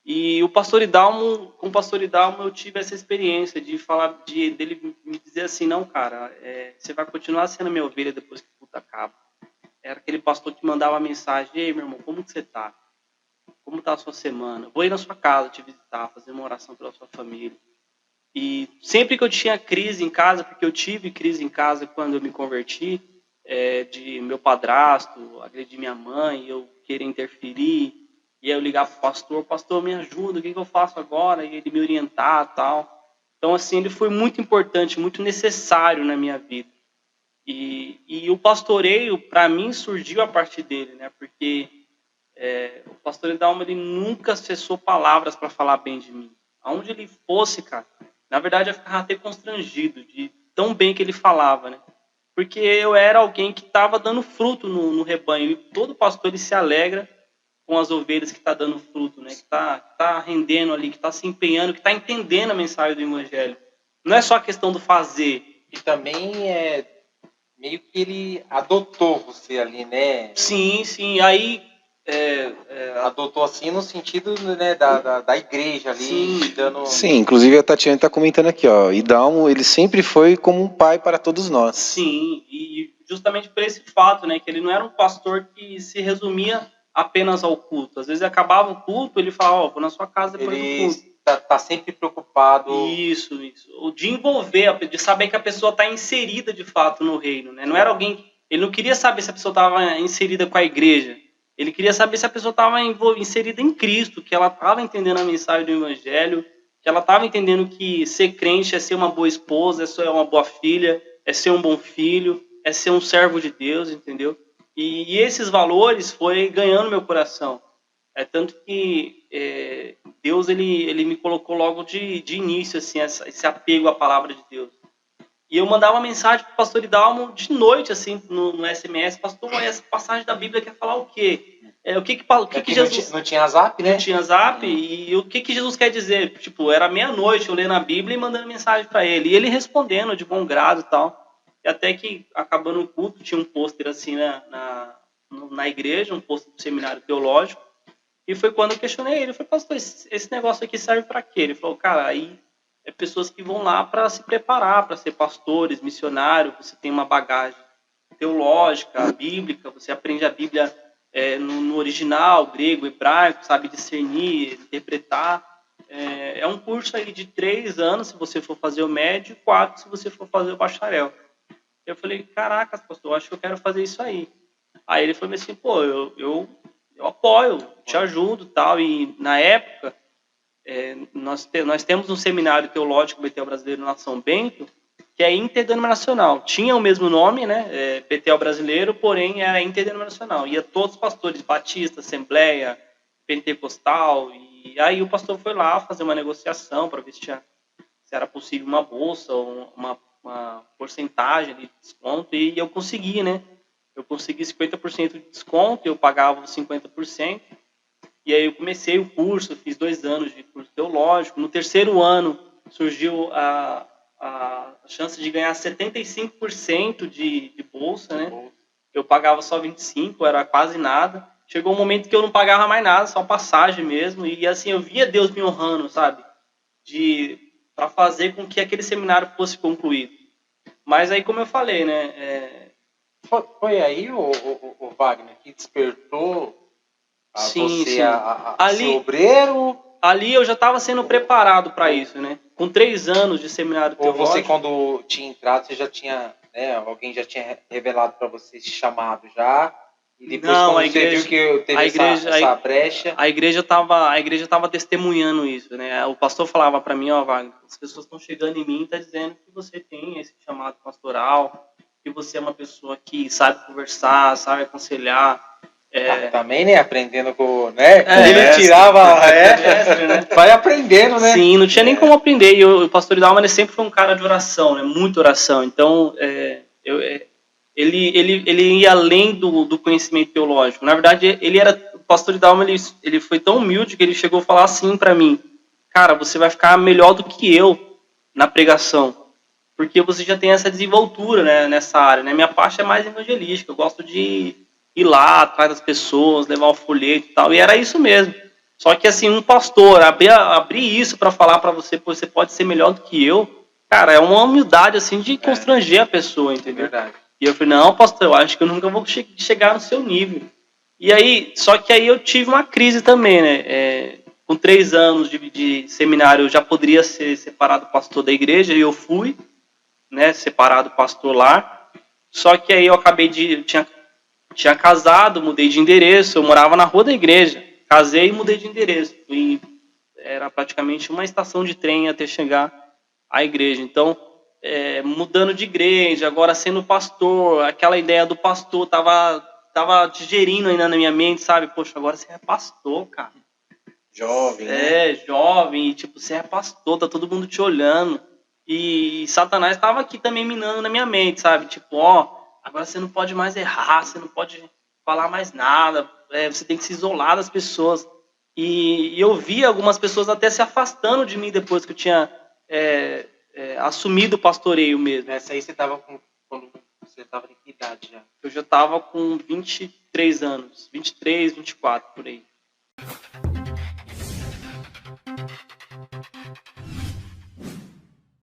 E o pastor Idalmo, com o pastor Idalmo eu tive essa experiência de falar, dele me dizer assim, não, cara, você vai continuar sendo minha ovelha depois que o culto acaba. Era aquele pastor que mandava mensagem, ei, meu irmão, como que você tá? Como tá a sua semana? Vou ir na sua casa te visitar, fazer uma oração pela sua família. E sempre que eu tinha crise em casa, porque eu tive crise em casa quando eu me converti, de meu padrasto agredir minha mãe, eu querer interferir, e aí eu ligar para o pastor, me ajuda, o que eu faço agora? E ele me orientar e tal. Então, assim, ele foi muito importante, muito necessário na minha vida. E o pastoreio, para mim, surgiu a partir dele, né? Porque o pastor Idalma, ele nunca cessou palavras para falar bem de mim. Aonde ele fosse, cara, na verdade eu ficava até constrangido de tão bem que ele falava, né? Porque eu era alguém que estava dando fruto no rebanho. E todo pastor ele se alegra com as ovelhas que está dando fruto, né? Que tá rendendo ali, que está se empenhando, que está entendendo a mensagem do evangelho. Não é só a questão do fazer. E também meio que ele adotou você ali, né? Sim, sim. Aí adotou assim no sentido, né, da igreja ali. Sim. Dando... Sim, inclusive a Tatiana está comentando aqui, ó. Idalmo, ele sempre foi como um pai para todos nós. Sim, e justamente por esse fato, né, que ele não era um pastor que se resumia apenas ao culto. Às vezes acabava o culto, ele falava, ó, vou na sua casa depois do culto. Tá sempre preocupado. Isso. De envolver, de saber que a pessoa está inserida de fato no reino, né? Não era alguém, ele não queria saber se a pessoa estava inserida com a igreja. Ele queria saber se a pessoa estava inserida em Cristo, que ela estava entendendo a mensagem do evangelho, que ela estava entendendo que ser crente é ser uma boa esposa, é ser uma boa filha, é ser um bom filho, é ser um servo de Deus, entendeu? E esses valores foi ganhando meu coração. Tanto que Deus ele me colocou logo de início assim, esse apego à palavra de Deus. E eu mandava uma mensagem para o pastor Idalmo de noite, assim, no SMS, pastor, essa passagem da Bíblia quer falar o quê? O que Jesus... Não tinha zap, né? Não tinha zap, e o que Jesus quer dizer? Tipo, era meia-noite, eu lendo a Bíblia e mandando mensagem para ele. E ele respondendo de bom grado e tal. E até que, acabando o culto, tinha um pôster assim na igreja, um pôster do seminário teológico. E foi quando eu questionei ele. Eu falei, pastor, esse negócio aqui serve para quê? Ele falou, cara, aí pessoas que vão lá para se preparar, para ser pastores, missionários. Você tem uma bagagem teológica, bíblica, você aprende a Bíblia no original, grego, hebraico, sabe discernir, interpretar. É um curso aí de 3 anos, se você for fazer o médio, e 4 se você for fazer o bacharel. Eu falei, caraca, pastor, acho que eu quero fazer isso aí. Aí ele falou assim, pô, eu apoio, te ajudo e tal. E na época, nós temos um seminário teológico Betel Brasileiro na São Bento, que é interdenominacional. Tinha o mesmo nome, né? Betel Brasileiro, porém era interdenominacional. Ia todos os pastores, Batista, Assembleia, Pentecostal. E aí o pastor foi lá fazer uma negociação para ver se era possível uma bolsa, ou uma porcentagem de desconto. E eu consegui, né? Eu consegui 50% de desconto, eu pagava os 50%. E aí eu comecei o curso, fiz 2 anos de curso teológico. No 3º ano surgiu a chance de ganhar 75% de bolsa, né? Eu pagava só 25%, era quase nada. Chegou um momento que eu não pagava mais nada, só passagem mesmo. E assim, eu via Deus me honrando, sabe? Para fazer com que aquele seminário fosse concluído. Mas aí, como eu falei, né? Foi aí, o Wagner, que despertou sim. ser obreiro? Ali eu já estava sendo preparado para isso, né? Com 3 anos de seminário teológico. Ou você, quando tinha entrado, você já tinha, né? Alguém já tinha revelado para você esse chamado já? E depois, não, quando você viu que teve essa brecha... A igreja estava testemunhando isso, né? O pastor falava para mim, ó, Wagner, as pessoas estão chegando em mim e estão dizendo que você tem esse chamado pastoral, que você é uma pessoa que sabe conversar, sabe aconselhar. Também, né? Aprendendo com... né? Ele tirava... né? Vai aprendendo, né? Sim, não tinha nem como aprender. E o pastor Idalma sempre foi um cara de oração, né? Muita oração. Então, ele ia além do conhecimento teológico. Na verdade, o pastor Idalma, ele foi tão humilde que ele chegou a falar assim para mim, cara, você vai ficar melhor do que eu na pregação, porque você já tem essa desenvoltura, né, nessa área. Né? Minha parte é mais evangelística, eu gosto de ir lá atrás das pessoas, levar o folheto e tal, e era isso mesmo. Só que assim, um pastor abrir isso para falar para você, pô, você pode ser melhor do que eu, cara, é uma humildade assim de constranger a pessoa, entendeu? Verdade. E eu falei, não, pastor, eu acho que eu nunca vou chegar no seu nível. E aí, só que aí eu tive uma crise também, né? Com 3 anos de seminário, eu já poderia ser separado pastor da igreja, e eu fui, né, separado pastor lá. Só que aí eu tinha casado, mudei de endereço, eu morava na rua da igreja. Casei e mudei de endereço. E era praticamente uma estação de trem até chegar à igreja. Então, mudando de igreja, agora sendo pastor, aquela ideia do pastor tava digerindo ainda na minha mente, sabe? Poxa, agora você é pastor, cara. Jovem, né? Jovem, e tipo, você é pastor, tá todo mundo te olhando. E Satanás tava aqui também minando na minha mente, sabe? Tipo, agora você não pode mais errar, você não pode falar mais nada, você tem que se isolar das pessoas. E eu vi algumas pessoas até se afastando de mim depois que eu tinha assumido o pastoreio mesmo. Nessa aí você tava quando você tava em que idade já? Eu já tava com 23 anos, 23, 24, por aí.